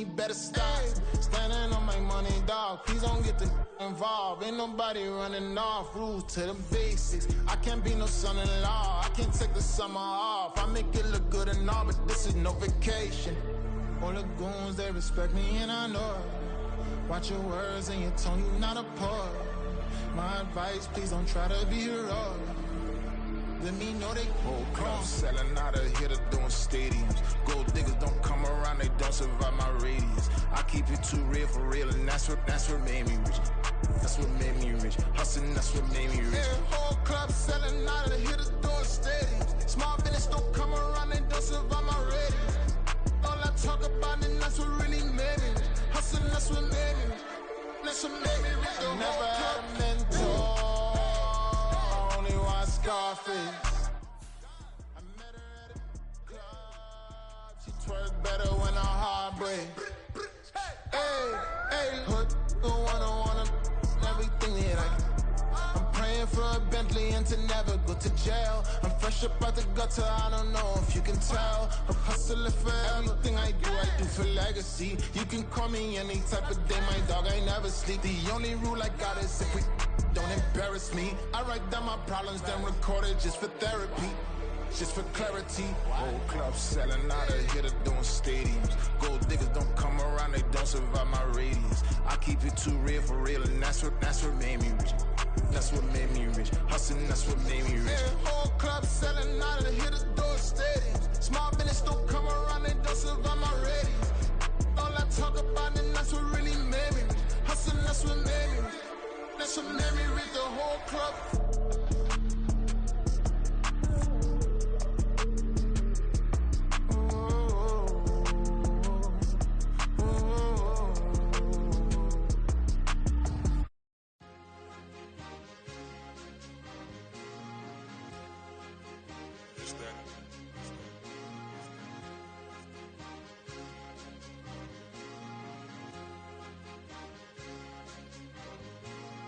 he better stop. Standing on my money, dog, please don't get the involved. Ain't nobody running off, rules to the basics. I can't be no son-in-law, I can't take the summer off. I make it look good and all, but this is no vacation. All the goons, they respect me and I know it. Watch your words and your tone, you not a poet. My advice, please don't try to be heroic. Let me know they whole club selling out of here to doing stadiums. Gold diggers don't come around, they don't survive my radius. I keep it too real for real, and that's what made me rich. That's what made me rich. Hustling, that's what made me rich. Yeah, whole club selling out of here to doing stadiums. Small business don't come around, they don't survive my radius. All I talk about, and that's what really made me rich. Hustling, that's what made me rich. That's what made me rich. I never had a mentor. Scarface. I met her at a club. She twerk better when her heart breaks. Hey, put the wanna everything that I can. I'm praying for a Bentley and to never go to jail. I'm fresh up out the gutter, I don't know if you can tell. I'm hustling for everything I do for legacy. You can call me any type of day, my dog, I never sleep. The only rule I got is if we don't embarrass me. I write down my problems, then record it just for therapy, just for clarity. Whole club selling out of here to doing stadiums. Gold diggers don't come around, they don't survive my radius. I keep it too real for real, and that's what made me rich. That's what made me rich. Hustling, that's what made me rich. Yeah, whole club selling out of here to doing stadiums. Small business don't come around, they don't survive my radius. All I talk about, and that's what really made me rich. Hustling, that's what made me rich. That's what made me read the whole club.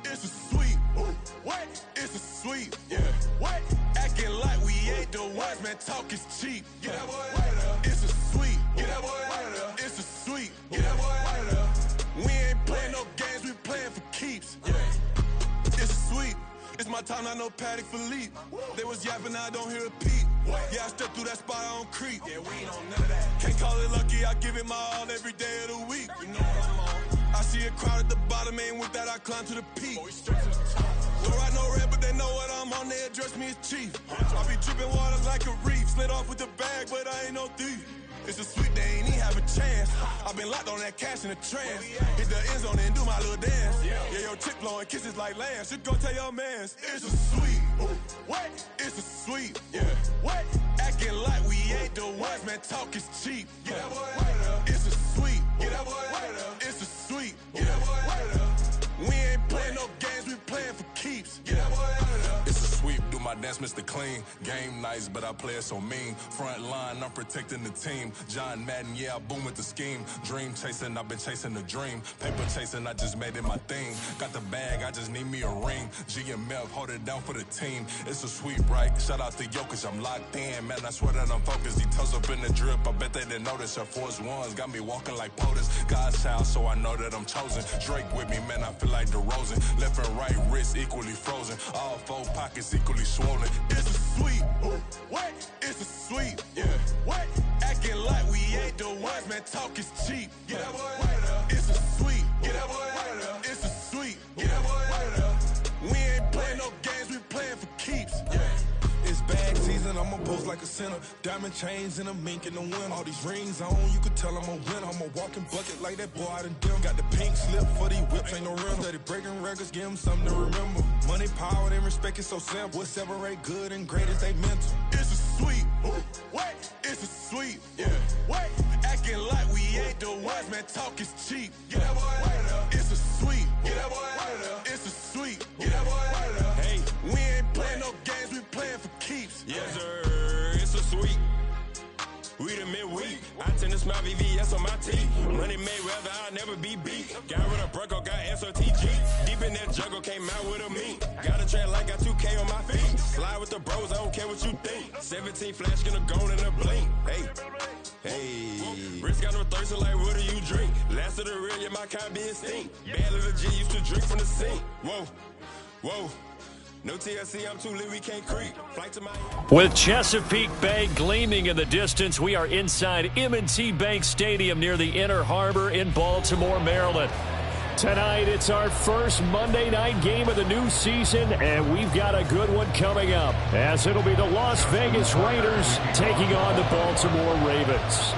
It's a sweet, what? It's a sweet, yeah. What? Acting like we ain't the ones, man. Talk is cheap. Get that boy out of there. It's a sweet, get that boy out of there. It's a sweet, get that boy out of there. We ain't playing no games, we playing for keeps. Yeah. It's sweet. It's my time, not no Patek Philippe. They was yapping, I don't hear a peep. Yeah, I stepped through that spot, I don't creep. Yeah, we ain't on none of that. Can't call it lucky, I give it my all every day of the week. You know what I'm on. I see a crowd at the bottom, ain't with that, I climb to the peak. Don't write no red, but they know what I'm on, they address me as chief. I be dripping water like a reef, slid off with the bag, but I ain't no thief. It's a sweet, they ain't even have a chance. I've been locked on that cash in a trance. Hit the end zone and do my little dance. Yeah, your chick blowing kisses like lambs. Should go tell your mans. It's a sweet, what? It's a sweet, yeah. What? Acting like we ain't the ones, man. Talk is cheap. Get that boy out of there. It's a sweet, get that boy out of there. It's a sweet, get that boy out of there. We ain't playing no games, we playing for keeps. Get that boy out of there. It's a sweep, do my dance, Mr. Clean. Game nice, but I play it so mean. Front line, I'm protecting the team. John Madden, yeah, I boom with the scheme. Dream chasing, I've been chasing the dream. Paper chasing, I just made it my thing. Got the bag, I just need me a ring. GMF, hold it down for the team. It's a sweep, right? Shout out to Jokic, I'm locked in. Man, I swear that I'm focused. He toes up in the drip, I bet they didn't notice. Air Force Ones got me walking like POTUS. God's child, so I know that I'm chosen. Drake with me, man, I feel like DeRozan. Left and right wrist equally frozen. All four pockets equally swollen. It's a sweet, what? It's a sweet, yeah. What? Acting like we ain't the ones, man. Talk is cheap. Get that boy out of there. It's a sweet, get that boy out of there. It's a sweet, get that boy out of there. We ain't playing no games, we playing for keeps. Yeah. It's bag season, I'ma pose like a sinner. Diamond chains and a mink in the wind. All these rings on, you could tell I'm a winner. I'm a walking bucket like that boy out in dim. Got the pink slip for these whips, ain't no rental. Steady breaking records, give them something to remember. Money, power, and respect is so simple. What separate good and great is they mental. It's a sweet, what? It's a sweet, yeah. What? Acting like we ain't the ones, man. Talk is cheap. Get that boy out of there. It's a sweet, get that boy out of there. It's a sweet, get that boy out of there. Hey, we ain't playing no games, we playing for keeps. Yes, sir, it's a sweet. We the midweek. I tend to smile VVS on my teeth. Money made whether I'll never be beat. Got rid of Bronco, got SOTG. Deep in that jungle, came out with a meat. Got a track like got 2K on my feet. Slide with the bros, I don't care what you think. 17 flash, gonna go in a blink. Hey, hey. Wrist got no thirsty like what do you drink? Last of the real, yeah, my kind be extinct. Bad little G used to drink from the sink. Whoa, whoa. No TLC, I'm too lit, we can't creep. Flight to my... With Chesapeake Bay gleaming in the distance, we are inside M&T Bank Stadium near the Inner Harbor in Baltimore, Maryland. Tonight, it's our first Monday night game of the new season, and we've got a good one coming up, as it'll be the Las Vegas Raiders taking on the Baltimore Ravens.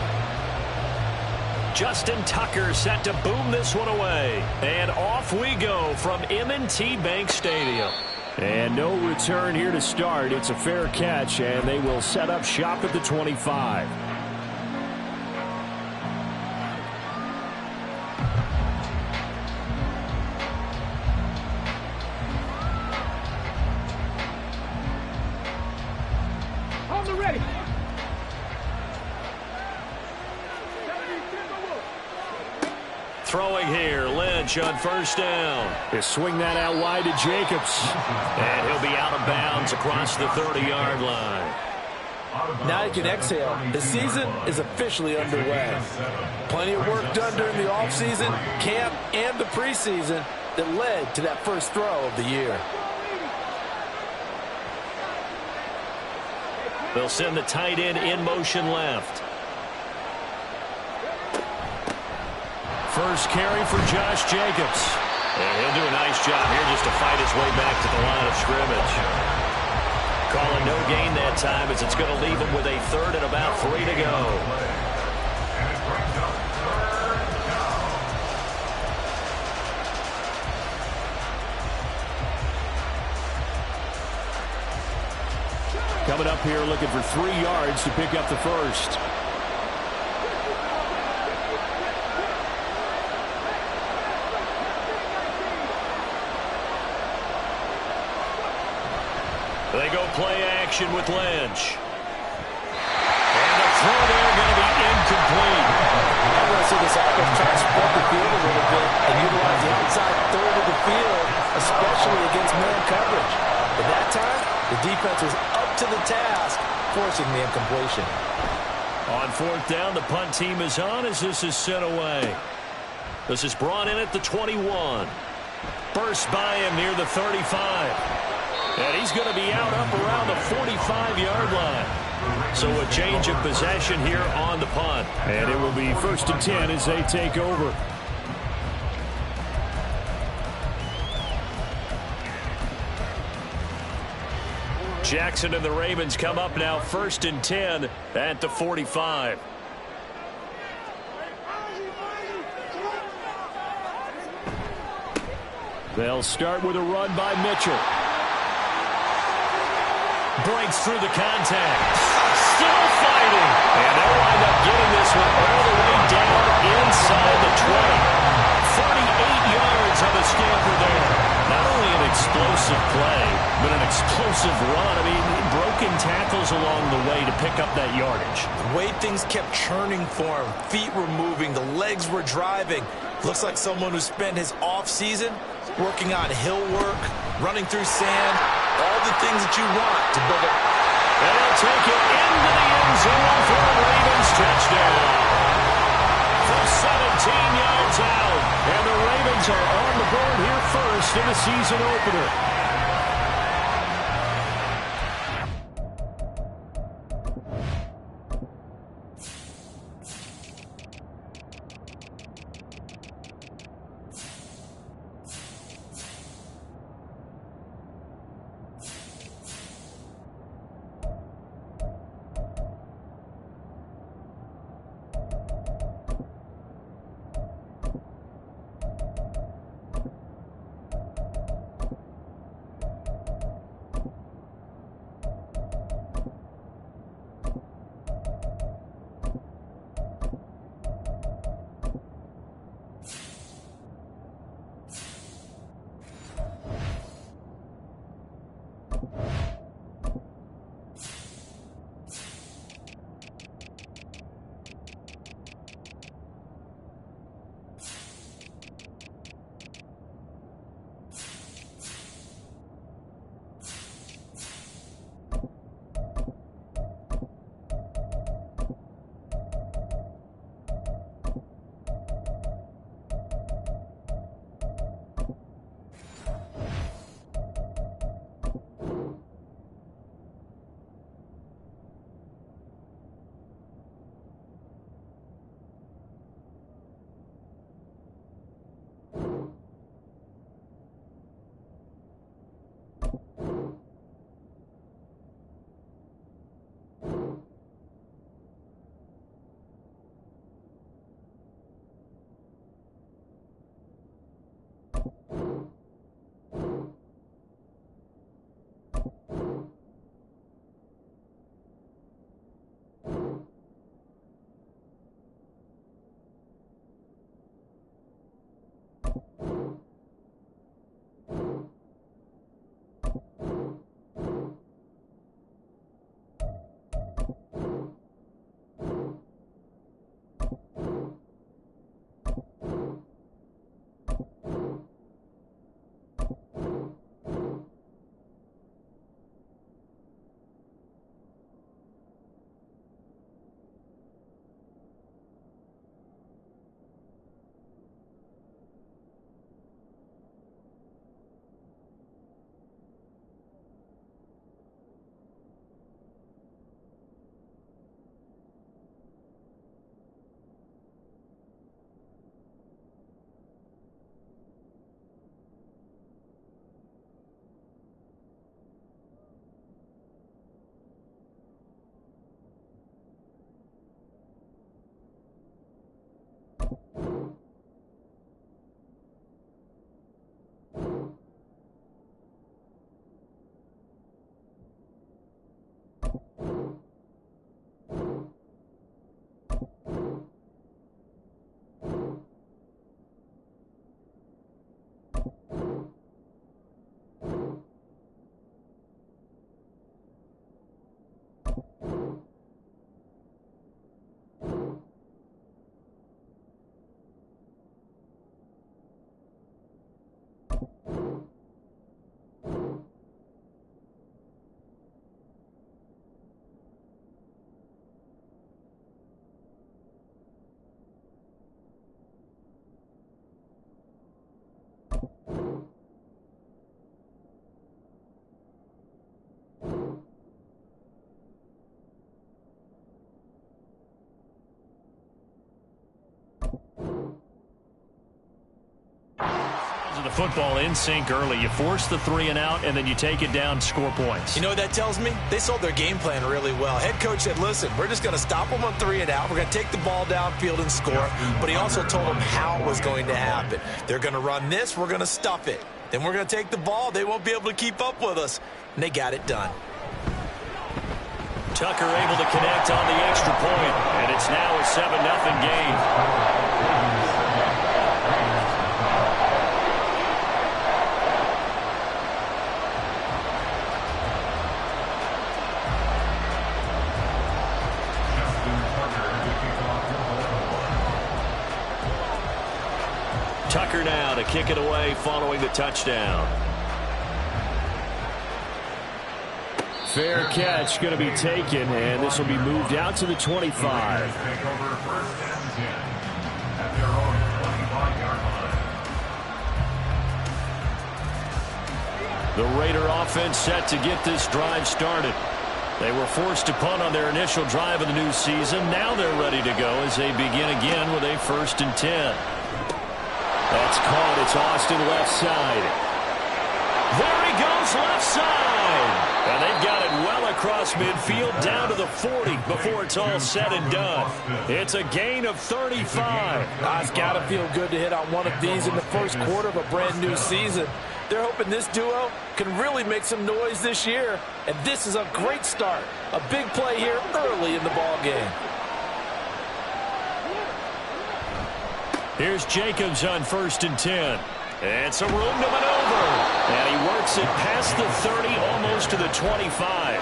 Justin Tucker set to boom this one away, and off we go from M&T Bank Stadium. And no return here to start. It's a fair catch, and they will set up shop at the 25. On the ready. Throwing here, Lynch on first down. They swing that out wide to Jacobs. And he'll be out of bounds across the 30-yard line. Now you can exhale. The season is officially underway. Plenty of work done during the offseason, camp, and the preseason that led to that first throw of the year. They'll send the tight end in motion left. First carry for Josh Jacobs. And he'll do a nice job here just to fight his way back to the line of scrimmage. Calling no gain that time as it's going to leave him with a third and about 3 to go. Coming up here looking for 3 yards to pick up the first. They go play action with Lynch. And the throw there going to be incomplete. I want to see this offense try to spread the field a little bit and utilize the outside third of the field, especially against man coverage. But that time, the defense was up to the task, forcing the incompletion. On fourth down, the punt team is on as this is sent away. This is brought in at the 21. Burst by him near the 35. And he's going to be out up around the 45-yard line. So a change of possession here on the punt. And it will be 1st and 10 as they take over. Jackson and the Ravens come up now 1st and 10 at the 45. They'll start with a run by Mitchell. Breaks through the contact. Still fighting. And they'll wind up getting this one all the way down inside the 20. 38 yards on the scamper there. Not only an explosive play, but an explosive run. I mean, broken tackles along the way to pick up that yardage. The way things kept churning for him, feet were moving, the legs were driving. Looks like someone who spent his off-season working on hill work, running through sand, all the things that you want to build up. And he'll take it into the end zone for a Ravens touchdown. From 17 yards out. And the Ravens are on the board here first in the season opener. football in sync early. You force the 3 and out, and then you take it down to score points. You know what that tells me? They sold their game plan really well. Head coach said, listen, we're just going to stop them on 3 and out. We're going to take the ball downfield and score. But he also told them how it was going to happen. They're going to run this. We're going to stuff it. Then we're going to take the ball. They won't be able to keep up with us. And they got it done. Tucker able to connect on the extra point, and it's now a 7-0 game. Tucker now to kick it away following the touchdown. Fair catch going to be taken, and this will be moved out to the 25. The Raider offense set to get this drive started. They were forced to punt on their initial drive of the new season. Now they're ready to go as they begin again with a 1st and 10. That's caught. It's Austin left side. There he goes left side. And they've got it well across midfield down to the 40 before it's all said and done. It's a gain of 35. It's got to feel good to hit on one of these in the first quarter of a brand new season. They're hoping this duo can really make some noise this year. And this is a great start. A big play here early in the ball game. Here's Jacobs on 1st and 10. And some room to maneuver. And he works it past the 30, almost to the 25.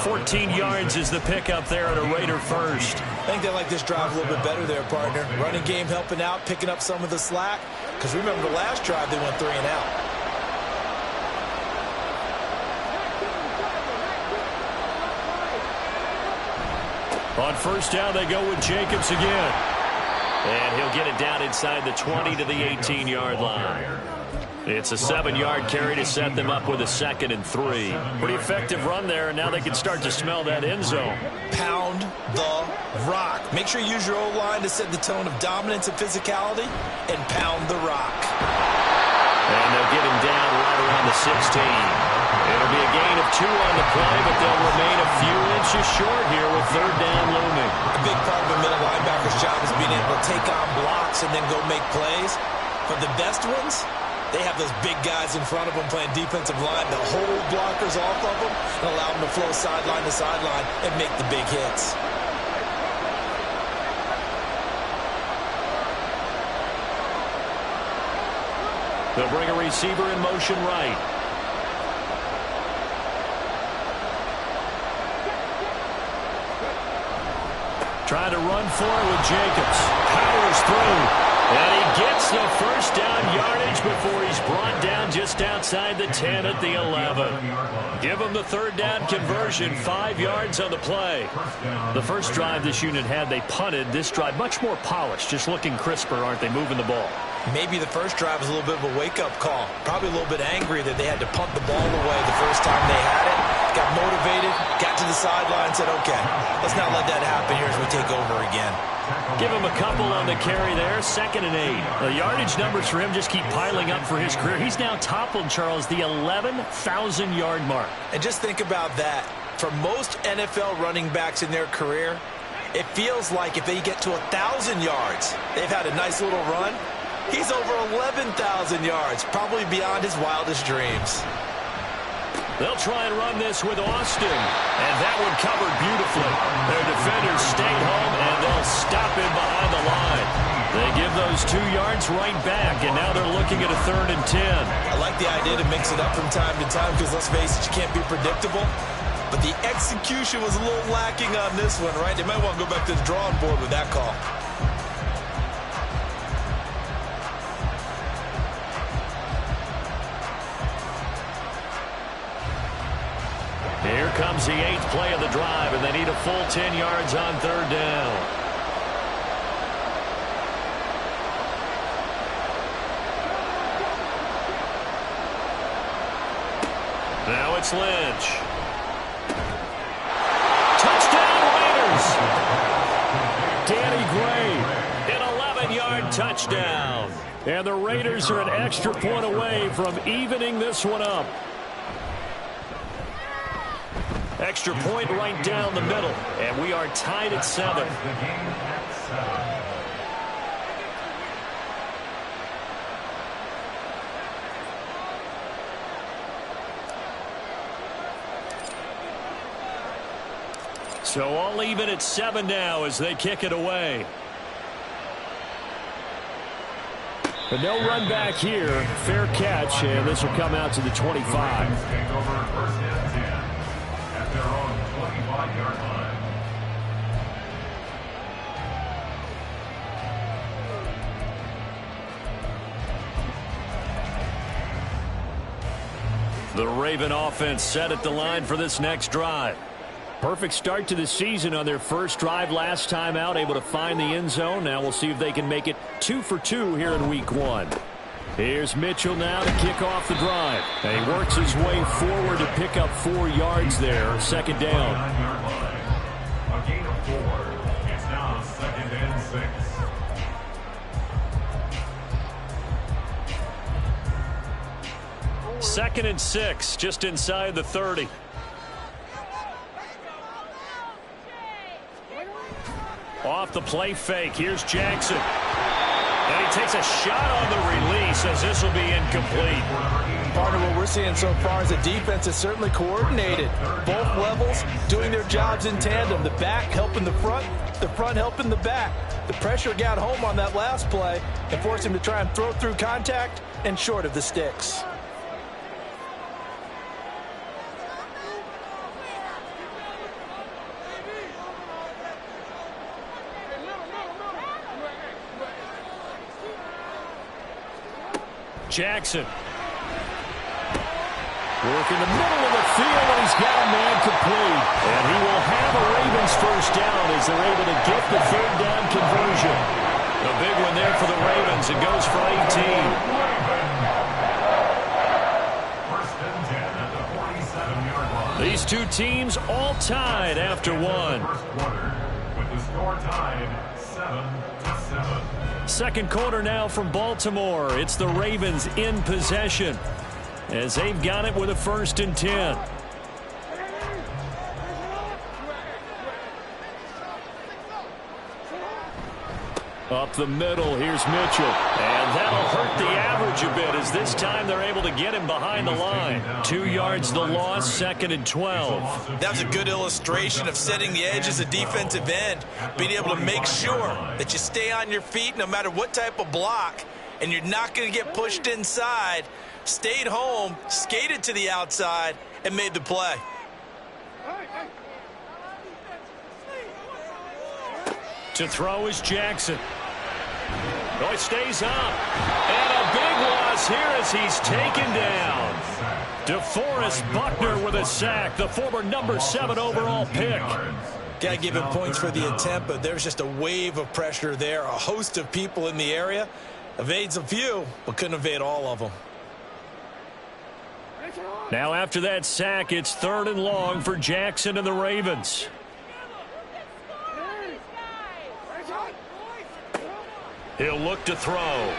14 yards is the pickup there at a Raider first. I think they like this drive a little bit better there, partner. Running game helping out, picking up some of the slack. Because remember the last drive, they went 3 and out. On 1st down, they go with Jacobs again. And he'll get it down inside the 20 to the 18-yard line. It's a 7-yard carry to set them up with a 2nd and 3. Pretty effective run there, and now they can start to smell that end zone. Pound the rock. Make sure you use your O-line to set the tone of dominance and physicality, and pound the rock. And they'll get him down right around the 16. It'll be a gain of 2 on the play, but they'll remain a few inches short here with 3rd down looming. A big part of a middle linebacker's job is being able to take on blocks and then go make plays. But the best ones, they have those big guys in front of them playing defensive line that hold blockers off of them and allow them to flow sideline to sideline and make the big hits. They'll bring a receiver in motion right. Trying to run for it with Jacobs. Powers through. And he gets the 1st down yardage before he's brought down just outside the 10 at the 11. Give him the 3rd down conversion, 5 yards on the play. The first drive this unit had, they punted. This drive, much more polished, just looking crisper, aren't they, moving the ball? Maybe the first drive was a little bit of a wake-up call. Probably a little bit angry that they had to punt the ball away the first time they had it. Got motivated, got to the sideline, said, okay, let's not let that happen here as we take over again. Give him a couple on the carry there, 2nd and 8. The yardage numbers for him just keep piling up for his career. He's now toppled, Charles, the 11,000-yard mark. And just think about that. For most NFL running backs in their career, it feels like if they get to 1,000 yards, they've had a nice little run. He's over 11,000 yards, probably beyond his wildest dreams. They'll try and run this with Austin, and that one covered beautifully. Their defenders stayed home, and they'll stop him behind the line. They give those 2 yards right back, and now they're looking at a 3rd and 10. I like the idea to mix it up from time to time because, let's face it, you can't be predictable. But the execution was a little lacking on this one, right? They might want to go back to the drawing board with that call. Here comes the 8th play of the drive, and they need a full 10 yards on 3rd down. Now it's Lynch. Touchdown Raiders! Danny Gray, an 11-yard touchdown. And the Raiders are an extra point away from evening this one up. Extra point right down the middle, and we are tied at 7. So all even at 7 now as they kick it away. But no run back here. Fair catch, and this will come out to the 25. Their own 25-yard line. The Raven offense set at the line for this next drive. Perfect start to the season on their first drive last time out, able to find the end zone. Now we'll see if they can make it 2 for 2 here in week 1. Here's Mitchell now to kick off the drive. And he works his way forward to pick up 4 yards there. Second down. A gain of 4. It's now 2nd and 6. 2nd and 6, just inside the 30. Off the play fake. Here's Jackson. And he takes a shot on the release as this will be incomplete. Partner, what we're seeing so far is the defense is certainly coordinated. Both levels doing their jobs in tandem. The back helping the front helping the back. The pressure got home on that last play and forced him to try and throw through contact and short of the sticks. Jackson. Working the middle of the field, and he's got a man complete. And he will have a Ravens first down as they're able to get the 3rd down conversion. A big one there for the Ravens. It goes for 18. First and 10 at the 47-yard line. These two teams all tied after 1. First quarter with the score tied 7-7. Second quarter now from Baltimore. It's the Ravens in possession as they've got it with a 1st and 10. Up the middle, here's Mitchell. And that'll hurt the average a bit as this time they're able to get him behind the line. 2 yards the loss, 2nd and 12. That was a good illustration of setting the edge as a defensive end, being able to make sure that you stay on your feet no matter what type of block, and you're not going to get pushed inside. Stayed home, skated to the outside, and made the play. To throw is Jackson. Oh, it stays up. And a big loss here as he's taken down. DeForest Buckner with a sack, the former number 7 overall pick. Got to give him points for the attempt, but there's just a wave of pressure there. A host of people in the area. Evades a few, but couldn't evade all of them. Now after that sack, it's 3rd and long for Jackson and the Ravens. He'll look to throw.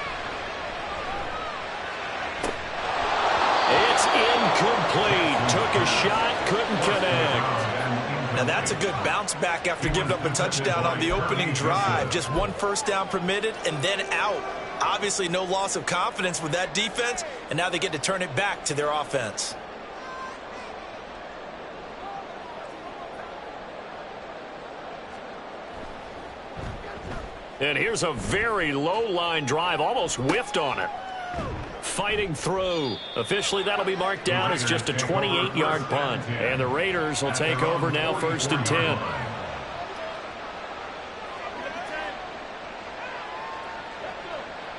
It's incomplete. Took a shot, couldn't connect. Now that's a good bounce back after giving up a touchdown on the opening drive. Just 1 first down permitted and then out. Obviously no loss of confidence with that defense, and now they get to turn it back to their offense. And here's a very low-line drive, almost whiffed on it. Fighting through. Officially, that'll be marked down as just a 28-yard punt. And the Raiders will take over now 1st and 10.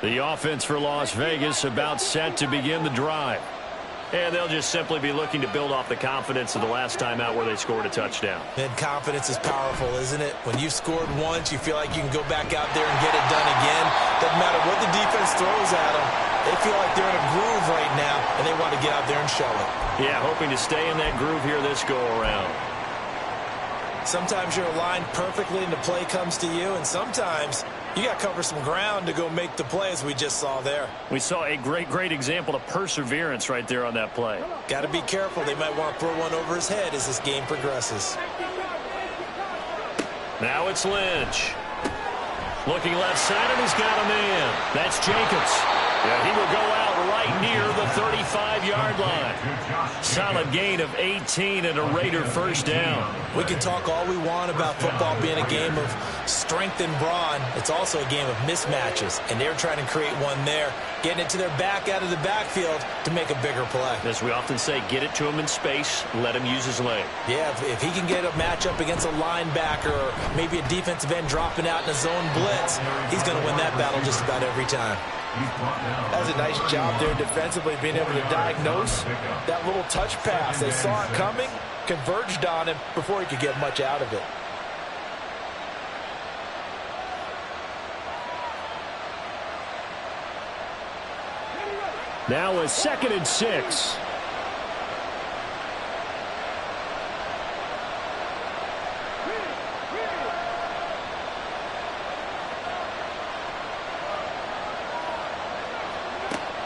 The offense for Las Vegas about set to begin the drive. And they'll just simply be looking to build off the confidence of the last time out where they scored a touchdown. And confidence is powerful, isn't it? When you've scored once, you feel like you can go back out there and get it done again. Doesn't matter what the defense throws at them. They feel like they're in a groove right now, and they want to get out there and show it. Yeah, hoping to stay in that groove here this go-around. Sometimes you're aligned perfectly and the play comes to you, and sometimes you got to cover some ground to go make the play, as we just saw there. We saw a great example of perseverance right there on that play. Got to be careful. They might want to throw one over his head as this game progresses. Now it's Lynch. Looking left side, and he's got a man. That's Jacobs. Yeah, he will go out right near the 35-yard line. Solid gain of 18 and a Raider first down. We can talk all we want about football being a game of strength and brawn. It's also a game of mismatches, and they're trying to create one there, getting it to their back out of the backfield to make a bigger play. As we often say, get it to him in space, let him use his leg. Yeah, if he can get a matchup against a linebacker or maybe a defensive end dropping out in a zone blitz, he's going to win that battle just about every time. That's a nice job there defensively, being able to diagnose that little touch pass. They saw it coming, converged on him before he could get much out of it. Now a 2nd and 6.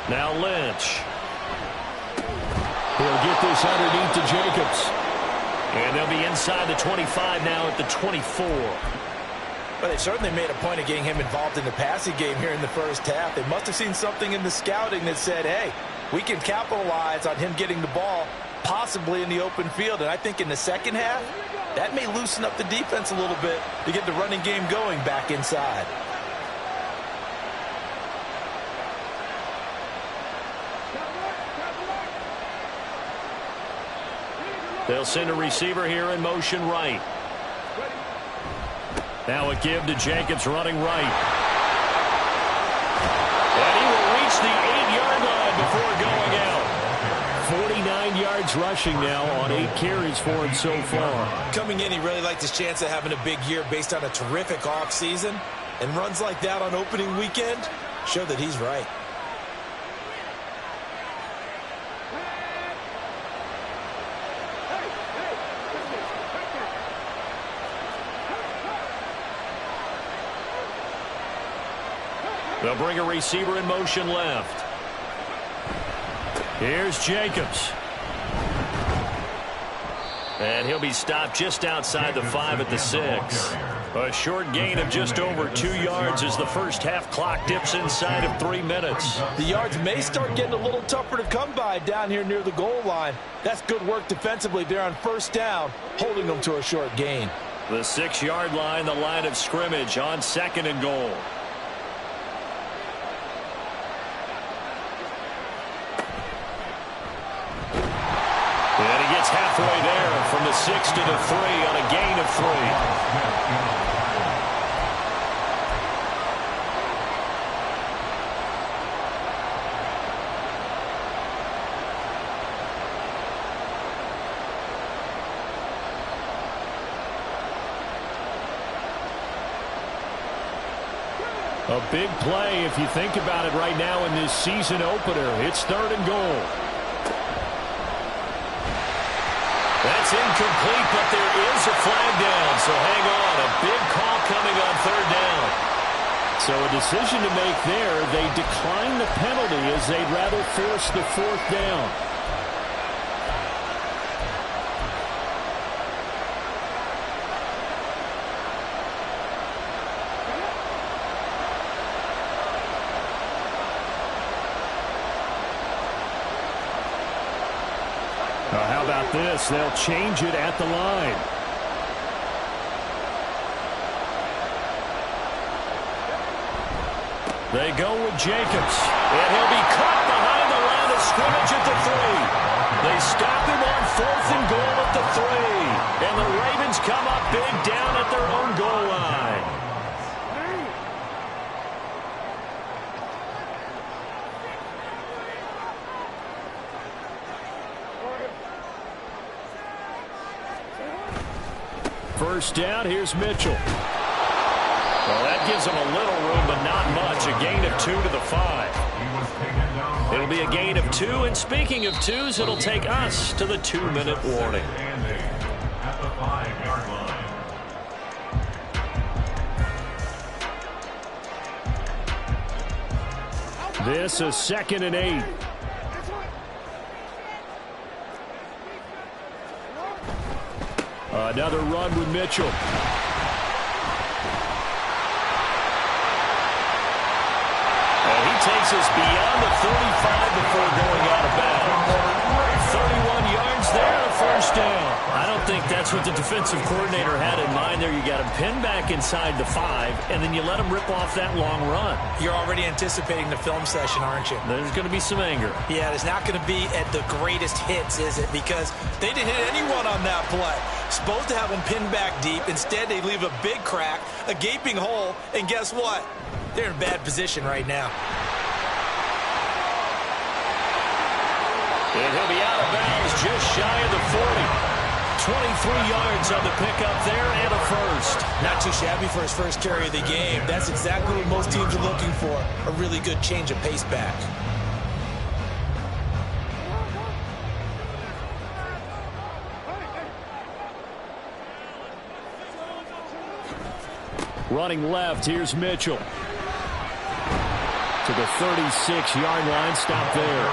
Now Lynch. He'll get this underneath to Jacobs. And they'll be inside the 25 now at the 24. But they certainly made a point of getting him involved in the passing game here in the first half. They must have seen something in the scouting that said, hey, we can capitalize on him getting the ball possibly in the open field. And I think in the second half, that may loosen up the defense a little bit to get the running game going back inside. They'll send a receiver here in motion right. Now a give to Jacobs running right. And he will reach the 8-yard line before going out. 49 yards rushing now on 8 carries for him so far. Coming in, he really liked his chance of having a big year based on a terrific offseason. And runs like that on opening weekend show that he's right. They'll bring a receiver in motion left. Here's Jacobs. And he'll be stopped just outside the 5 at the 6. A short gain of just over 2 yards as the first half clock dips inside of 3 minutes. The yards may start getting a little tougher to come by down here near the goal line. That's good work defensively there on first down, holding them to a short gain. The 6-yard line, the line of scrimmage on 2nd and goal. And he gets halfway there from the 6 to the 3 on a gain of 3. A big play if you think about it right now in this season opener. It's 3rd and goal. That's incomplete, but there is a flag down, so hang on. A big call coming on 3rd down. So a decision to make there. They decline the penalty as they'd rather force the 4th down. How about this? They'll change it at the line. They go with Jacobs. And he'll be caught behind the line of scrimmage at the 3. They stop him on 4th and goal at the 3. And the Ravens come up big down at their own goal line. First down, here's Mitchell. Well, that gives them a little room, but not much. A gain of 2 to the 5. It'll be a gain of 2, and speaking of 2s, it'll take us to the 2-minute warning. At the 5-yard line. This is 2nd and 8. Another run with Mitchell. And he takes us beyond the 35 before going out of bounds. 31 yards there, a first down. I don't think that's what the defensive coordinator had in mind there. You got him pinned back inside the 5, and then you let him rip off that long run. You're already anticipating the film session, aren't you? There's going to be some anger. Yeah, it's not going to be at the greatest hits, is it? Because they didn't hit anyone on that play. Supposed to have them pinned back deep. Instead, they leave a big crack, a gaping hole, and guess what? They're in bad position right now. And he'll be out of bounds just shy of the 40. 23 yards on the pickup there and a first. Not too shabby for his first carry of the game. That's exactly what most teams are looking for, a really good change of pace back. Running left, here's Mitchell. To the 36-yard line, stop there.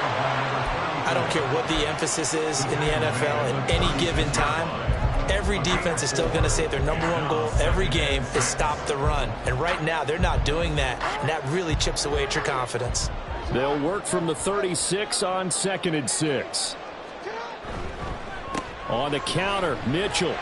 I don't care what the emphasis is in the NFL at any given time. Every defense is still going to say their #1 goal every game is stop the run. And right now, they're not doing that, and that really chips away at your confidence. They'll work from the 36 on 2nd and 6. On the counter, Mitchell.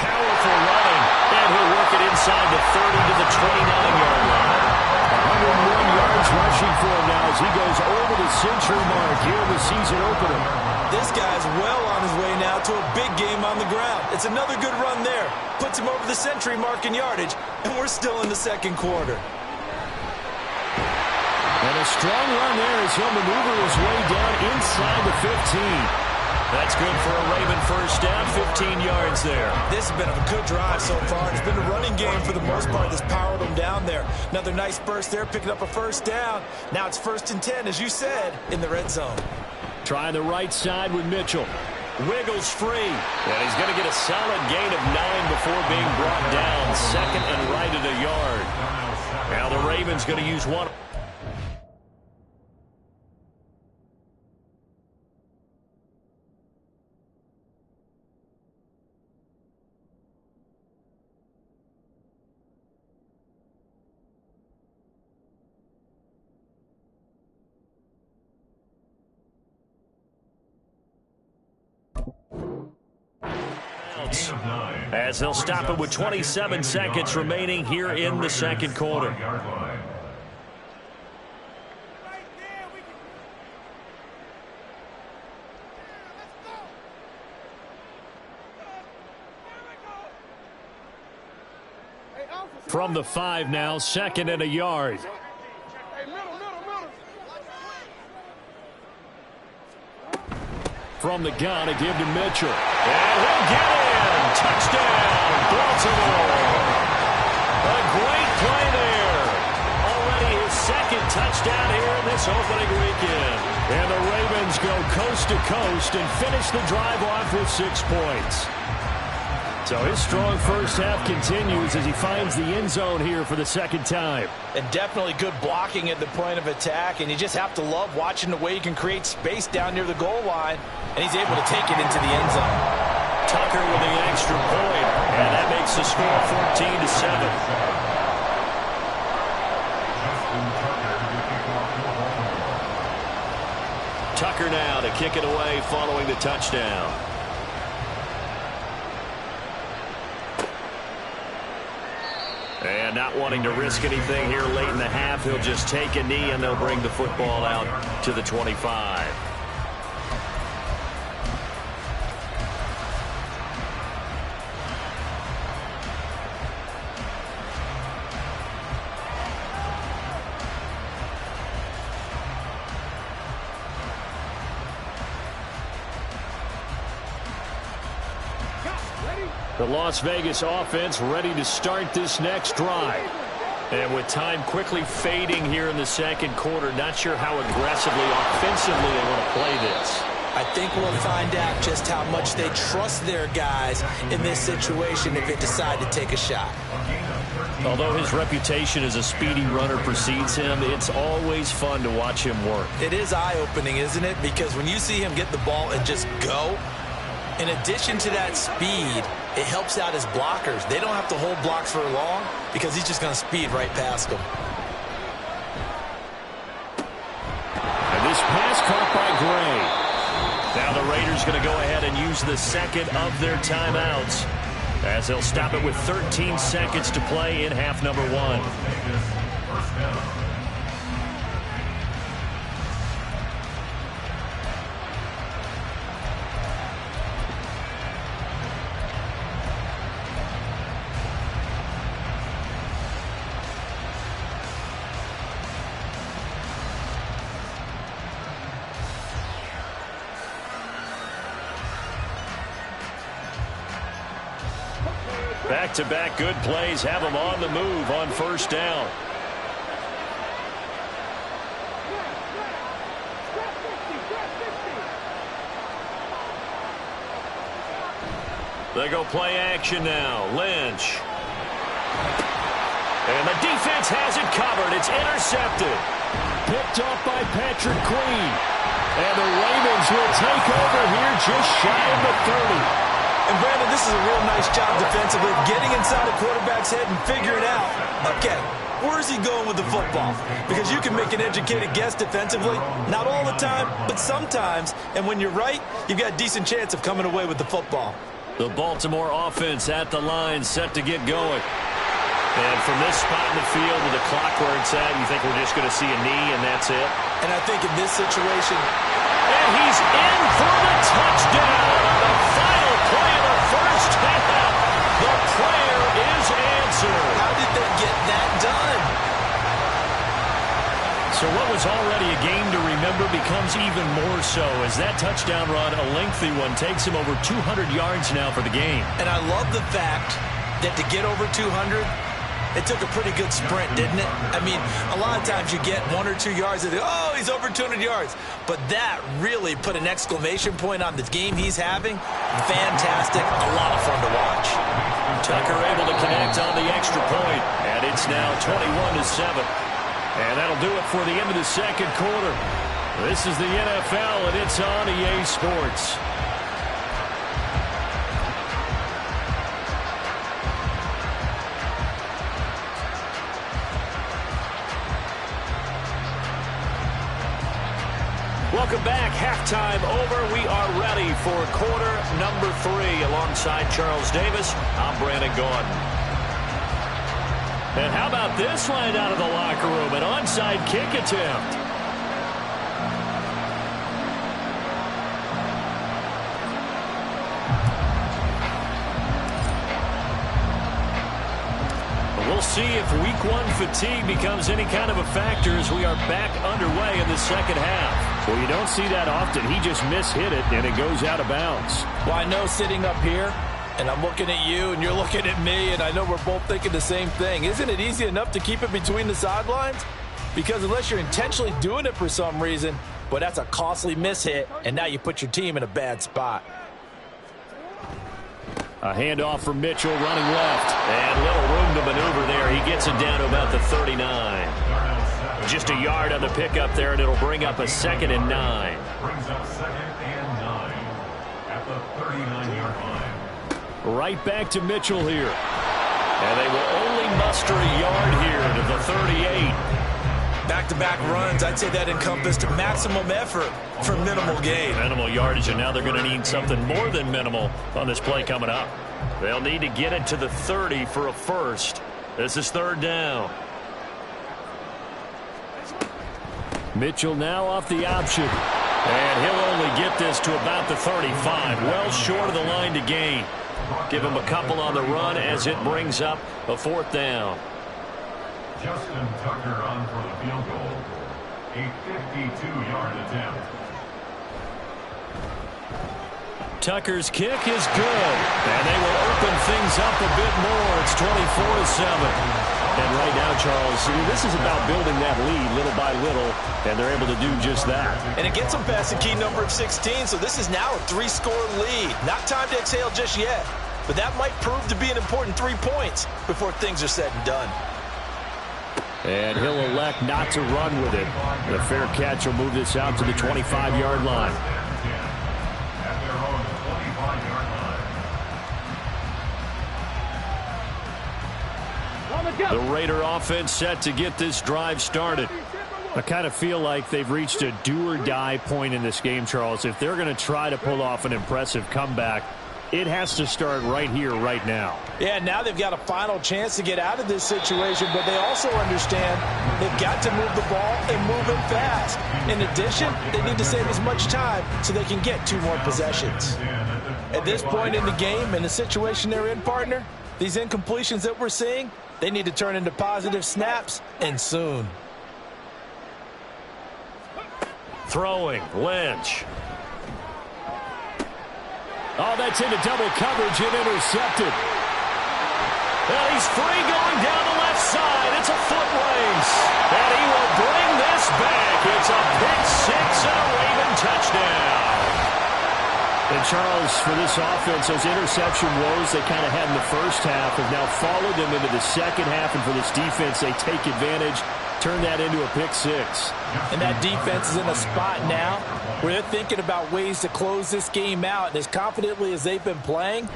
Powerful running, and he'll work it inside the 30 to the 29-yard line. 101 yards rushing for him now as he goes over the century mark here in the season opener. This guy's well on his way now to a big game on the ground. It's another good run there. Puts him over the century mark in yardage, and we're still in the second quarter. And a strong run there as he'll maneuver his way down inside the 15. That's good for a Raven first down, 15 yards there. This has been a good drive so far. It's been a running game for the most part that's powered them down there. Another nice burst there, picking up a first down. Now it's 1st and 10, as you said, in the red zone. Trying the right side with Mitchell. Wiggles free. And he's going to get a solid gain of 9 before being brought down. 2nd and right at a yard. Now the Ravens going to use one. As they'll stop it with 27 seconds remaining here in the second quarter. From the 5 now, 2nd and a yard. From the gun, a give to Mitchell. And he'll get in. Touchdown, Baltimore. A great play there. Already his 2nd touchdown here in this opening weekend. And the Ravens go coast to coast and finish the drive off with 6 points. So his strong first half continues as he finds the end zone here for the 2nd time. And definitely good blocking at the point of attack, and you just have to love watching the way he can create space down near the goal line, and he's able to take it into the end zone. Tucker with the extra point, and that makes the score 14-7. Tucker now to kick it away following the touchdown. And not wanting to risk anything here late in the half, he'll just take a knee and they'll bring the football out to the 25. The Las Vegas offense ready to start this next drive. And with time quickly fading here in the second quarter, not sure how aggressively, offensively they want to play this. I think we'll find out just how much they trust their guys in this situation if they decide to take a shot. Although his reputation as a speedy runner precedes him, it's always fun to watch him work. It is eye-opening, isn't it? Because when you see him get the ball and just go, in addition to that speed, it helps out his blockers. They don't have to hold blocks for long because he's just going to speed right past them. And this pass caught by Gray. Now the Raiders going to go ahead and use the second of their timeouts, as they'll stop it with 13 seconds to play in half number 1. Back-to-back good plays have them on the move on first down. They go play action now. Lynch. And the defense has it covered. It's intercepted. Picked off by Patrick Queen. And the Ravens will take over here just shy of the 30. And, Brandon, this is a real nice job defensively, getting inside a quarterback's head and figuring out, okay, where is he going with the football? Because you can make an educated guess defensively, not all the time, but sometimes. And when you're right, you've got a decent chance of coming away with the football. The Baltimore offense at the line, set to get going. And from this spot in the field with the clock where it's at, you think we're just going to see a knee and that's it? And I think in this situation... And he's in for the touchdown on the final play of the first half. The prayer is answered. How did they get that done? So what was already a game to remember becomes even more so as that touchdown run, a lengthy one, takes him over 200 yards now for the game. And I love the fact that to get over 200, it took a pretty good sprint, didn't it? I mean, a lot of times you get 1 or 2 yards and oh, he's over 200 yards. But that really put an exclamation point on the game he's having. Fantastic. A lot of fun to watch. Tucker able to connect on the extra point, and it's now 21-7. And that'll do it for the end of the second quarter. This is the NFL, and it's on EA Sports. Welcome back. Halftime over. We are ready for quarter number 3. Alongside Charles Davis, I'm Brandon Gaudin. And how about this line out of the locker room? An onside kick attempt. We'll see if week 1 fatigue becomes any kind of a factor as we are back underway in the second half. Well, you don't see that often. He just mishit it, and it goes out of bounds. Well, I know sitting up here, and I'm looking at you, and you're looking at me, and I know we're both thinking the same thing. Isn't it easy enough to keep it between the sidelines? Because unless you're intentionally doing it for some reason, but that's a costly mishit, and now you put your team in a bad spot. A handoff from Mitchell running left. And little room to maneuver there. He gets it down to about the 39. Just a yard on the pickup there, and it'll bring up a 2nd and 9. Brings up 2nd and 9 at the 39-yard line. Right back to Mitchell here. And they will only muster a yard here to the 38. Back-to-back runs, I'd say that encompassed maximum effort for minimal gain. Minimal yardage, and now they're going to need something more than minimal on this play coming up. They'll need to get it to the 30 for a first. This is 3rd down. Mitchell now off the option. And he'll only get this to about the 35. Well short of the line to gain. Give him a couple on the run as it brings up a 4th down. Justin Tucker on for the field goal. A 52-yard attempt. Tucker's kick is good. And they will open things up a bit more. It's 24-7. And right now, Charles, this is about building that lead little by little, and they're able to do just that. And it gets them past the key number of 16, so this is now a 3-score lead. Not time to exhale just yet. but that might prove to be an important 3 points before things are said and done. And he'll elect not to run with it. The fair catch will move this out to the 25-yard line. At their own 25-yard line. The Raider offense set to get this drive started. I kind of feel like they've reached a do-or-die point in this game, Charles. If they're going to try to pull off an impressive comeback, it has to start right here, right now. Yeah, now they've got a final chance to get out of this situation, but they also understand they've got to move the ball and move it fast. In addition, they need to save as much time so they can get 2 more possessions. At this point in the game, in the situation they're in, partner, these incompletions that we're seeing, they need to turn into positive snaps, and soon. Throwing, Lynch. Oh, that's into double coverage and intercepted. Well, he's free going down the left side. It's a foot race. And he will bring this back. It's a pick six and a Raven touchdown. And Charles, for this offense, those interception woes they kind of had in the first half have now followed them into the second half. And for this defense, they take advantage, turn that into a pick six. And that defense is in a spot now where they're thinking about ways to close this game out. And as confidently as they've been playing,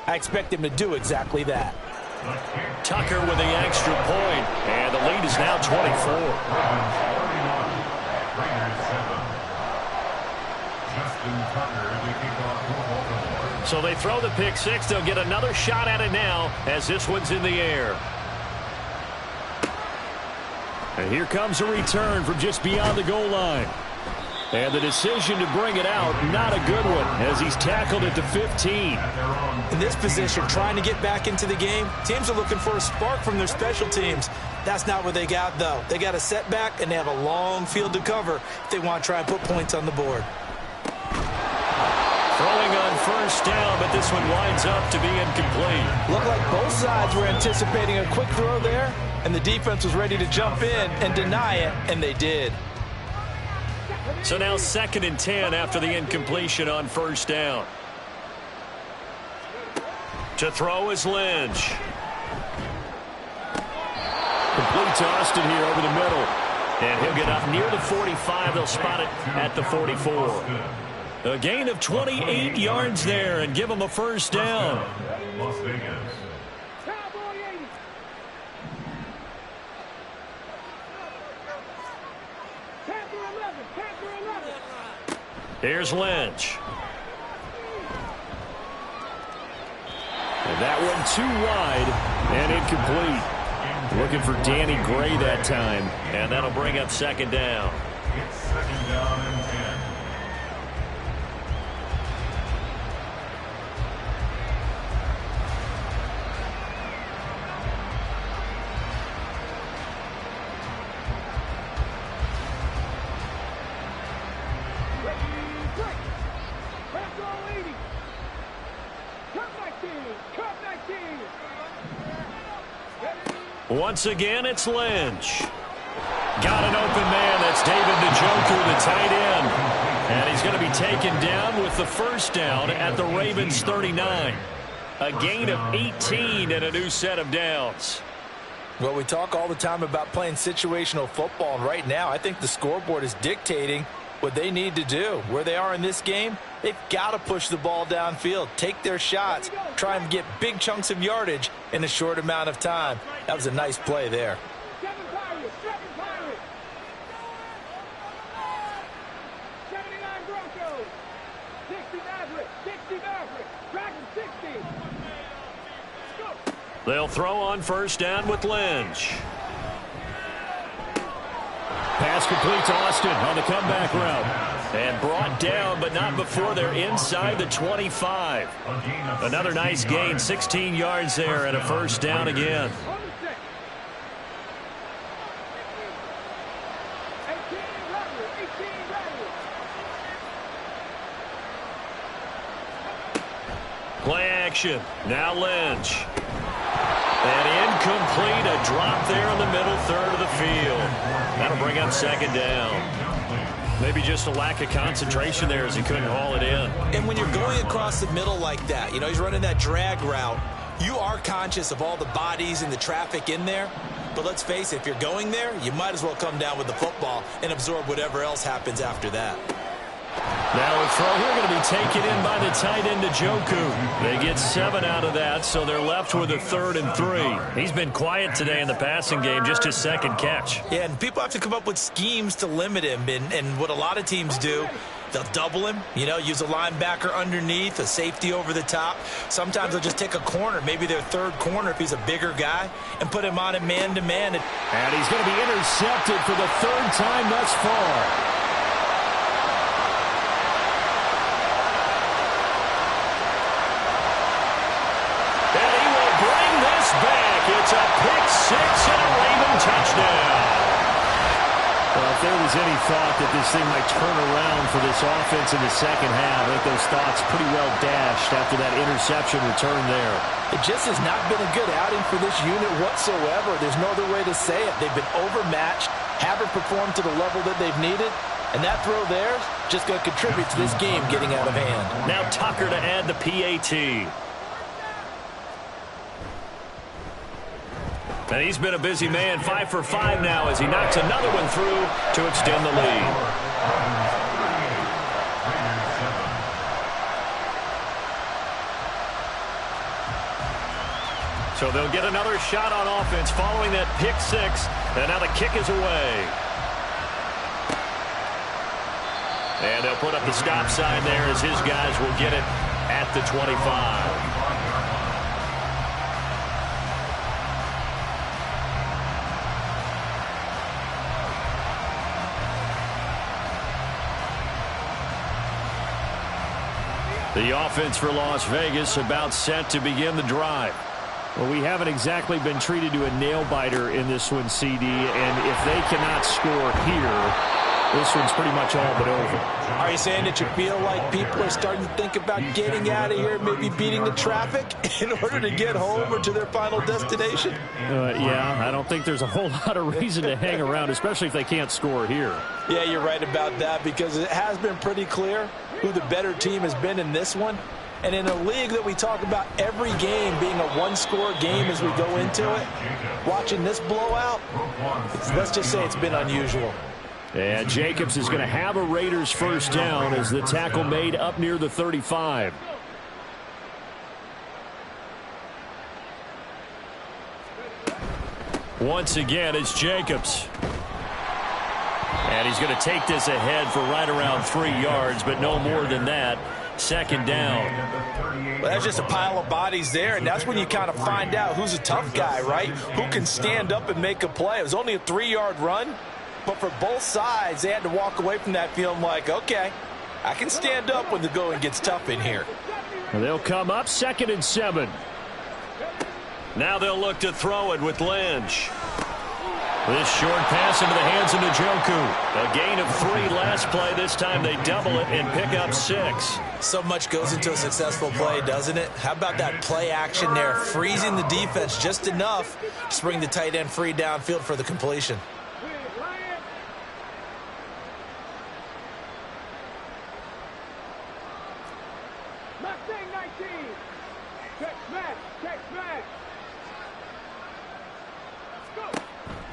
I expect them to do exactly that. Tucker with the extra point, and the lead is now 24. So they throw the pick six. They'll get another shot at it now as this one's in the air. And here comes a return from just beyond the goal line. And the decision to bring it out, not a good one, as he's tackled at the 15. In this position, trying to get back into the game, teams are looking for a spark from their special teams. That's not what they got, though. They got a setback, and they have a long field to cover if they want to try and put points on the board. Throwing on first down, but this one winds up to be incomplete. Looked like both sides were anticipating a quick throw there, and the defense was ready to jump in and deny it, and they did. So now 2nd and 10 after the incompletion on first down. To throw is Lynch. Complete to Austin here over the middle. And he'll get up near the 45. They'll spot it at the 44. A gain of 28 yards there and give them a first down. Las Vegas. Here's Lynch. And that one too wide and incomplete. Looking for Danny Gray that time. And that'll bring up 2nd down. It's 2nd down and 10. Once again, it's Lynch. Got an open man. That's David Njoku, the tight end. And he's going to be taken down with the first down at the Ravens 39. A gain of 18 and a new set of downs. Well, we talk all the time about playing situational football, and right now I think the scoreboard is dictating what they need to do. Where they are in this game, they've got to push the ball downfield, take their shots, try and get big chunks of yardage in a short amount of time. That was a nice play there. They'll throw on first down with Lynch. Pass complete to Austin on the comeback route. And brought down, but not before they're inside the 25. Another nice gain, 16 yards there and a first down again. Play action. Now Lynch. And incomplete, a drop there in the middle third of the field. That'll bring up 2nd down. Maybe just a lack of concentration there as he couldn't haul it in. And when you're going across the middle like that, he's running that drag route, you are conscious of all the bodies and the traffic in there. But let's face it, if you're going there, you might as well come down with the football and absorb whatever else happens after that. Now a throw here going to be taken in by the tight end Njoku. They get 7 out of that, so they're left with a 3rd and 3. He's been quiet today in the passing game, just his 2nd catch. Yeah, and people have to come up with schemes to limit him. And what a lot of teams do, they'll double him, use a linebacker underneath, a safety over the top. Sometimes they'll just take a corner, maybe their 3rd corner if he's a bigger guy, and put him on a man-to-man. And he's going to be intercepted for the 3rd time thus far. It's a pick 6 and a Raven touchdown. Well, if there was any thought that this thing might turn around for this offense in the second half, I think those thoughts pretty well dashed after that interception return there. It just has not been a good outing for this unit whatsoever. There's no other way to say it. They've been overmatched, haven't performed to the level that they've needed, and that throw there is just going to contribute to this game getting out of hand. Now Tucker to add the PAT. And he's been a busy man, 5 for 5 now as he knocks another one through to extend the lead. So they'll get another shot on offense following that pick 6, and now the kick is away. And they'll put up the stop sign there as his guys will get it at the 25. The offense for Las Vegas about set to begin the drive. Well, we haven't exactly been treated to a nail-biter in this one, CD, and if they cannot score here, this one's pretty much all but over. Are you saying that you feel like people are starting to think about getting out of here, maybe beating the traffic in order to get home or to their final destination? Yeah, I don't think there's a whole lot of reason to hang around, especially if they can't score here. Yeah, you're right about that because it has been pretty clear who the better team has been in this one. And in a league that we talk about every game being a one-score game as we go into it, watching this blowout, let's just say it's been unusual. And Jacobs is going to have a Raiders first down as the tackle made up near the 35. Once again, it's Jacobs. And he's going to take this ahead for right around 3 yards, but no more than that. 2nd down. Well, that's just a pile of bodies there, and that's when you kind of find out who's a tough guy, right? Who can stand up and make a play. It was only a 3-yard run, but for both sides, they had to walk away from that feeling like, okay, I can stand up when the going gets tough in here. They'll come up 2nd and 7. Now they'll look to throw it with Lynch. This short pass into the hands of Njoku. A gain of 3 last play. This time they double it and pick up 6. So much goes into a successful play, doesn't it? How about that play action there? Freezing the defense just enough to bring the tight end free downfield for the completion. Mustang 19. Check smash. Check smash.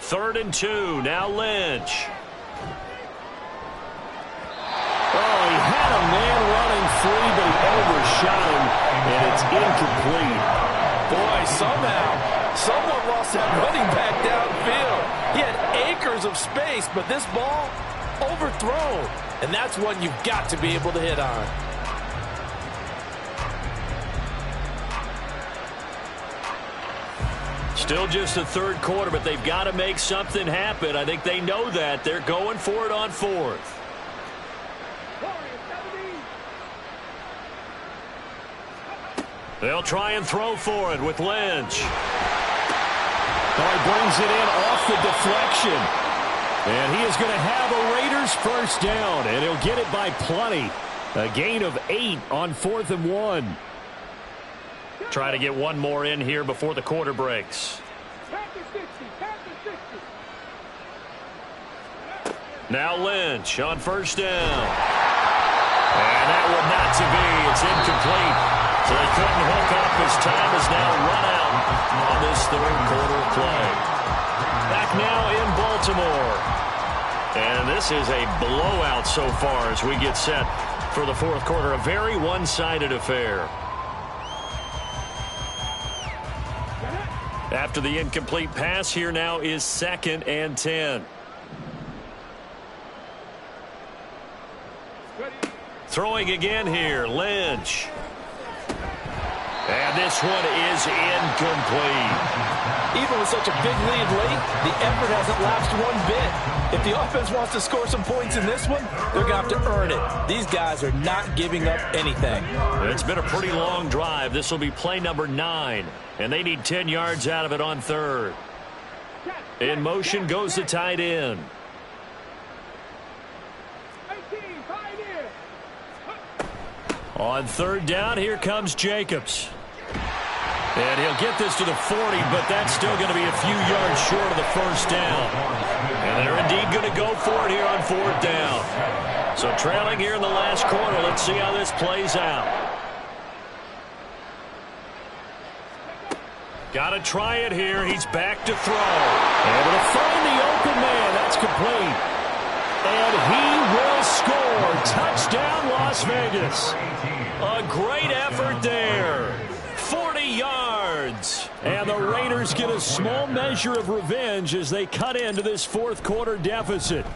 3rd and 2. Now Lynch. Oh, he had a man running free, but he overshot him, and it's incomplete. Boy, somehow, someone lost that running back downfield. He had acres of space, but this ball overthrown, and that's one you've got to be able to hit on. Still just the 3rd quarter, but they've got to make something happen. I think they know that. They're going for it on 4th. They'll try and throw for it with Lynch. Oh, he brings it in off the deflection. And he is going to have a Raiders first down, and he'll get it by plenty. A gain of 8 on 4th and 1. Try to get one more in here before the quarter breaks. Now Lynch on first down. And that will not to be. It's incomplete. So they couldn't hook up as time is now run out on this third quarter play. Back now in Baltimore. And this is a blowout so far as we get set for the fourth quarter. A very one-sided affair. After the incomplete pass, here now is 2nd and 10. Throwing again here, Lynch. And this one is incomplete. Even with such a big lead late, the effort hasn't lapsed one bit. If the offense wants to score some points in this one, they're going to have to earn it. These guys are not giving up anything. It's been a pretty long drive. This will be play number 9, and they need 10 yards out of it on third. In motion goes the tight end. On third down, here comes Jacobs. And he'll get this to the 40, but that's still going to be a few yards short of the first down. And they're indeed going to go for it here on fourth down. So trailing here in the last quarter. Let's see how this plays out. Got to try it here. He's back to throw. Able to find the open man. That's complete. And he will score. Touchdown, Las Vegas. A great effort there. 40 yards. And the Raiders get a small measure of revenge as they cut into this fourth quarter deficit.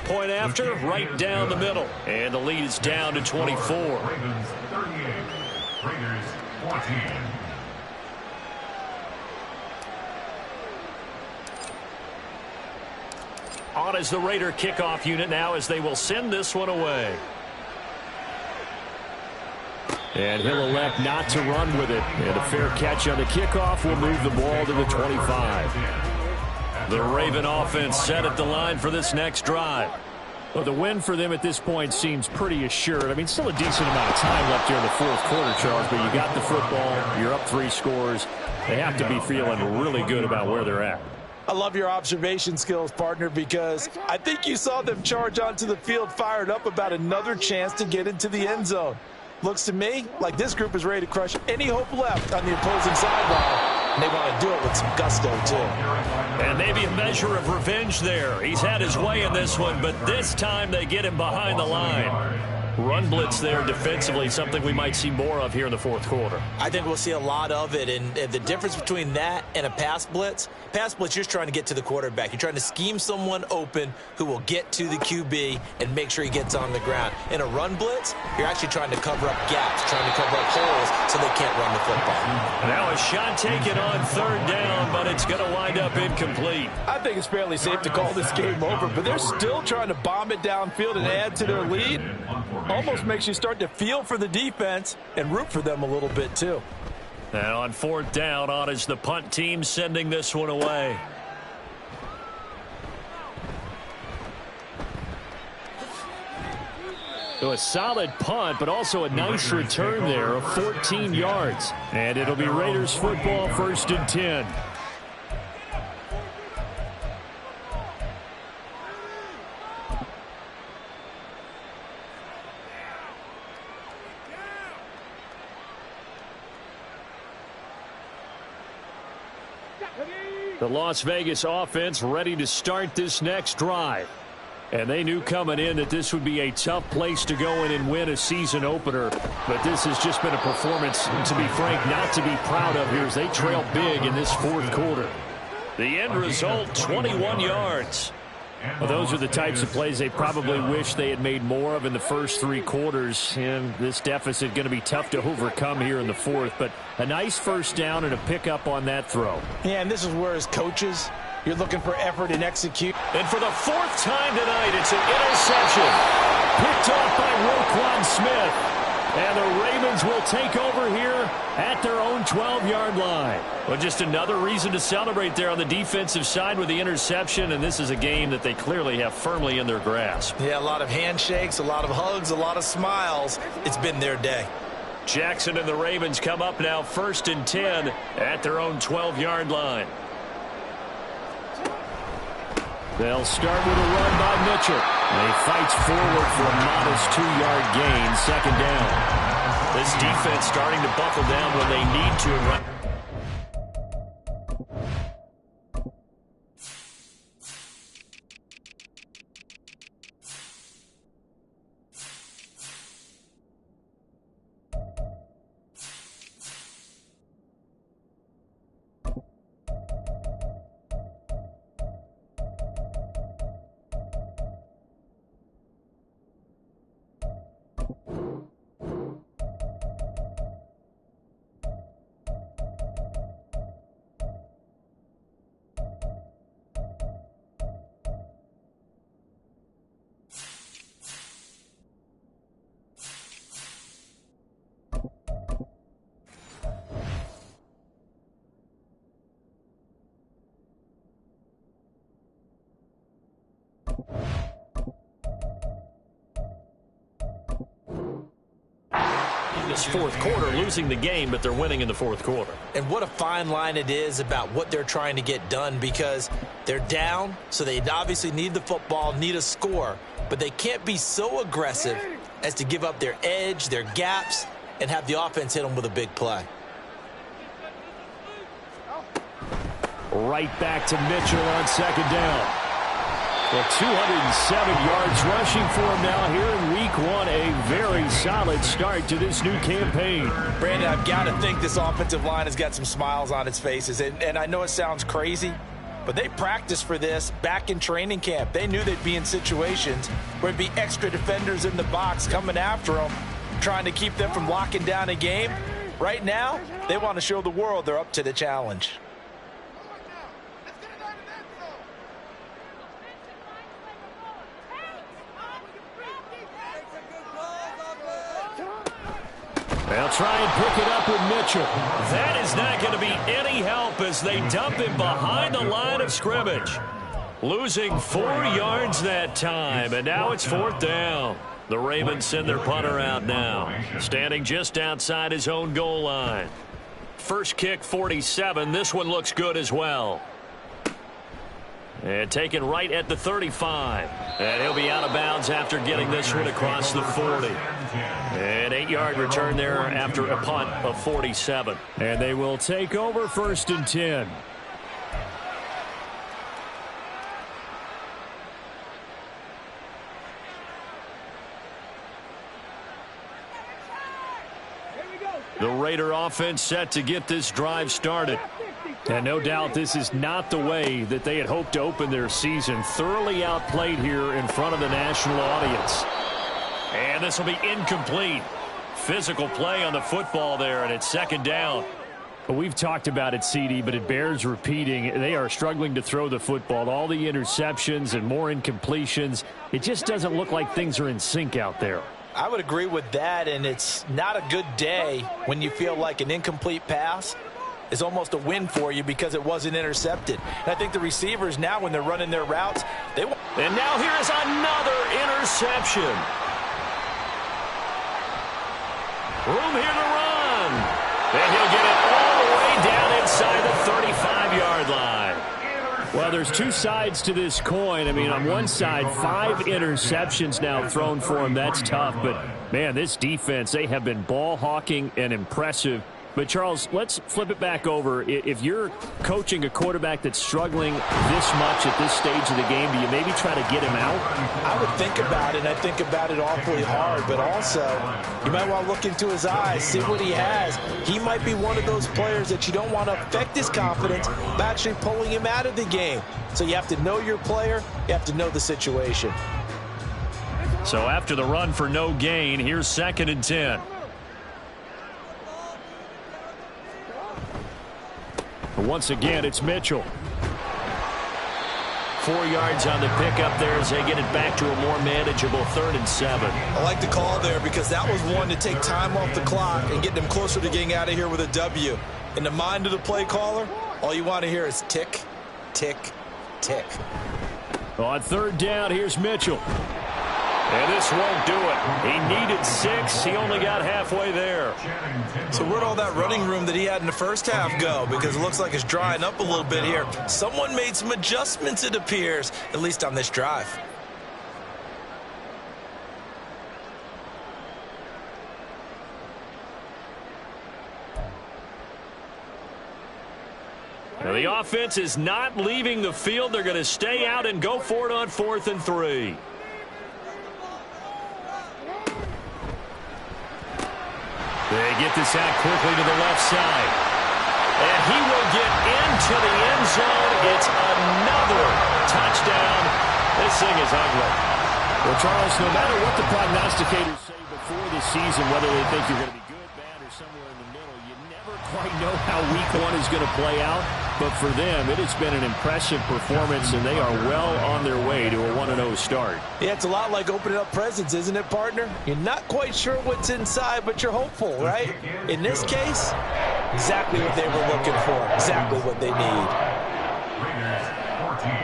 Point after, right down the middle. And the lead is down to 24. Ravens 38, Raiders 14. On is the Raider kickoff unit now as they will send this one away. And he'll elect not to run with it. And a fair catch on the kickoff will move the ball to the 25. The Raven offense set at the line for this next drive. Well, the win for them at this point seems pretty assured. I mean, still a decent amount of time left here in the fourth quarter, Charles, but you got the football, you're up 3 scores. They have to be feeling really good about where they're at. I love your observation skills, partner, because I think you saw them charge onto the field fired up about another chance to get into the end zone. Looks to me like this group is ready to crush any hope left on the opposing sideline. And they want to do it with some gusto, too. And maybe a measure of revenge there. He's had his way in this one, but this time they get him behind the line. Run blitz there defensively, something we might see more of here in the fourth quarter. I think we'll see a lot of it, and the difference between that and a pass blitz, you're just trying to get to the quarterback. You're trying to scheme someone open who will get to the QB and make sure he gets on the ground. In a run blitz, you're actually trying to cover up gaps, trying to cover up holes so they can't run the football. Now a shot taken on third down, but it's going to wind up incomplete. I think it's fairly safe to call this game over, but they're still trying to bomb it downfield and add to their lead. Almost makes you start to feel for the defense and root for them a little bit, too. And on fourth down, on is the punt team sending this one away. So a solid punt, but also a nice return there of 14 yards. And it'll be Raiders football, 1st and 10. The Las Vegas offense ready to start this next drive. And they knew coming in that this would be a tough place to go in and win a season opener. But this has just been a performance, to be frank, not to be proud of here as they trail big in this fourth quarter. The end result, 21 yards. Well, those are the types of plays they probably wish they had made more of in the first 3 quarters. And this deficit going to be tough to overcome here in the fourth. But a nice first down and a pickup on that throw. Yeah, and this is where as coaches, you're looking for effort and execute. And for the 4th time tonight, it's an interception. Picked off by Roquan Smith. And the Ravens will take over here at their own 12-yard line. Well, just another reason to celebrate there on the defensive side with the interception, and this is a game that they clearly have firmly in their grasp. Yeah, a lot of handshakes, a lot of hugs, a lot of smiles. It's been their day. Jackson and the Ravens come up now 1st and 10 at their own 12-yard line. They'll start with a run by Mitchell. And he fights forward for a modest 2-yard gain, second down. This defense starting to buckle down when they need to. This fourth quarter, losing the game, but they're winning in the fourth quarter. And what a fine line it is about what they're trying to get done, because they're down, so they obviously need the football, need a score, but they can't be so aggressive as to give up their edge, their gaps, and have the offense hit them with a big play. Right back to Mitchell on second down. Well, 207 yards rushing for him now here in week 1. A very solid start to this new campaign. Brandon, I've got to think this offensive line has got some smiles on its faces. And I know it sounds crazy, but they practiced for this back in training camp. They knew they'd be in situations where there'd be extra defenders in the box coming after them, trying to keep them from locking down a game. Right now, they want to show the world they're up to the challenge. They'll try and pick it up with Mitchell. That is not going to be any help as they dump him behind the line of scrimmage. Losing 4 yards that time, and now it's fourth down. The Ravens send their punter out now, standing just outside his own goal line. First kick, 47. This one looks good as well. And taken right at the 35. And he'll be out of bounds after getting this one across the 40. An 8-yard return there after a punt of 47. And they will take over first and 10. The Raider offense set to get this drive started. And no doubt this is not the way that they had hoped to open their season. Thoroughly outplayed here in front of the national audience. And this will be incomplete. Physical play on the football there, and it's second down. We've talked about it, CD, but it bears repeating. They are struggling to throw the football. All the interceptions and more incompletions. It just doesn't look like things are in sync out there. I would agree with that, and it's not a good day when you feel like an incomplete pass is almost a win for you because it wasn't intercepted. And I think the receivers now, when they're running their routes, they want. And now here's another interception. Room here to run. And he'll get it all the way down inside the 35-yard line. Well, there's two sides to this coin. I mean, on one side, 5 interceptions now thrown for him. That's tough. But, man, this defense, they have been ball hawking and impressive. But, Charles, let's flip it back over. If you're coaching a quarterback that's struggling this much at this stage of the game, do you maybe try to get him out? I would think about it, and I think about it awfully hard. But also, you might want to look into his eyes, see what he has. He might be one of those players that you don't want to affect his confidence by actually pulling him out of the game. So you have to know your player. You have to know the situation. So after the run for no gain, here's second and 10. Once again, it's Mitchell. 4 yards on the pickup there as they get it back to a more manageable 3rd and 7. I like the call there because that was one to take time off the clock and get them closer to getting out of here with a W. In the mind of the play caller, all you want to hear is tick, tick, tick. On 3rd down, here's Mitchell. And this won't do it. He needed 6. He only got halfway there. So where'd all that running room that he had in the first half go? Because it looks like it's drying up a little bit here. Someone made some adjustments, it appears, at least on this drive. Now the offense is not leaving the field. They're going to stay out and go for it on 4th and 3. They get this out quickly to the left side. And he will get into the end zone. It's another touchdown. This thing is ugly. Well, Charles, no matter what the prognosticators say before the season, whether they think you're going to be good, bad, or somewhere in the middle, you never quite know how week 1 is going to play out. But for them, it has been an impressive performance, and they are well on their way to a 1-0 start. Yeah, it's a lot like opening up presents, isn't it, partner? You're not quite sure what's inside, but you're hopeful, right? In this case, exactly what they were looking for, exactly what they need. Raiders 14.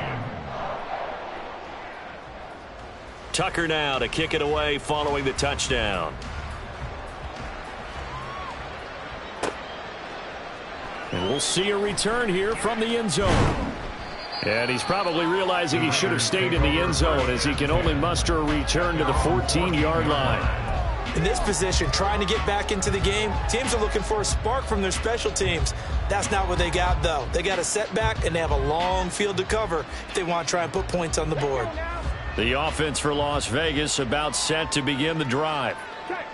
Tucker now to kick it away following the touchdown. And we'll see a return here from the end zone. And he's probably realizing he should have stayed in the end zone as he can only muster a return to the 14-yard line. In this position, trying to get back into the game, teams are looking for a spark from their special teams. That's not what they got, though. They got a setback, and they have a long field to cover if they want to try and put points on the board. The offense for Las Vegas about set to begin the drive.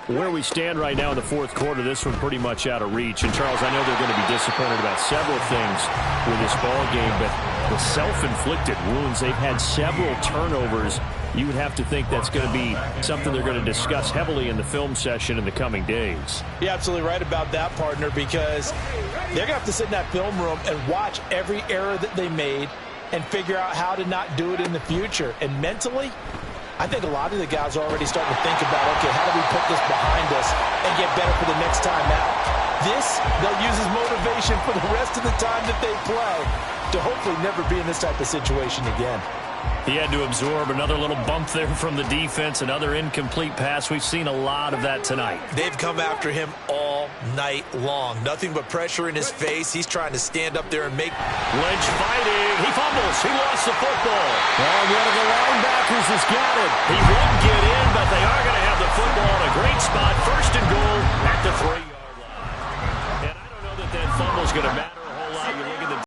Where we stand right now in the 4th quarter, this one pretty much out of reach. And, Charles, I know they're going to be disappointed about several things with this ball game, but the self-inflicted wounds, they've had several turnovers. You would have to think that's going to be something they're going to discuss heavily in the film session in the coming days. You're absolutely right about that, partner, because they're going to have to sit in that film room and watch every error that they made and figure out how to not do it in the future. And mentally, I think a lot of the guys are already starting to think about, okay, how do we put this behind us and get better for the next time out? This, they'll use as motivation for the rest of the time that they play to hopefully never be in this type of situation again. He had to absorb another little bump there from the defense, another incomplete pass. We've seen a lot of that tonight. They've come after him all night long. Nothing but pressure in his face. He's trying to stand up there and make... Lynch fighting. He fumbles. He lost the football. And one of the linebackers has got it. He won't get in, but they are going to have the football in a great spot. 1st and goal at the 3-yard line. And I don't know that fumble's going to matter.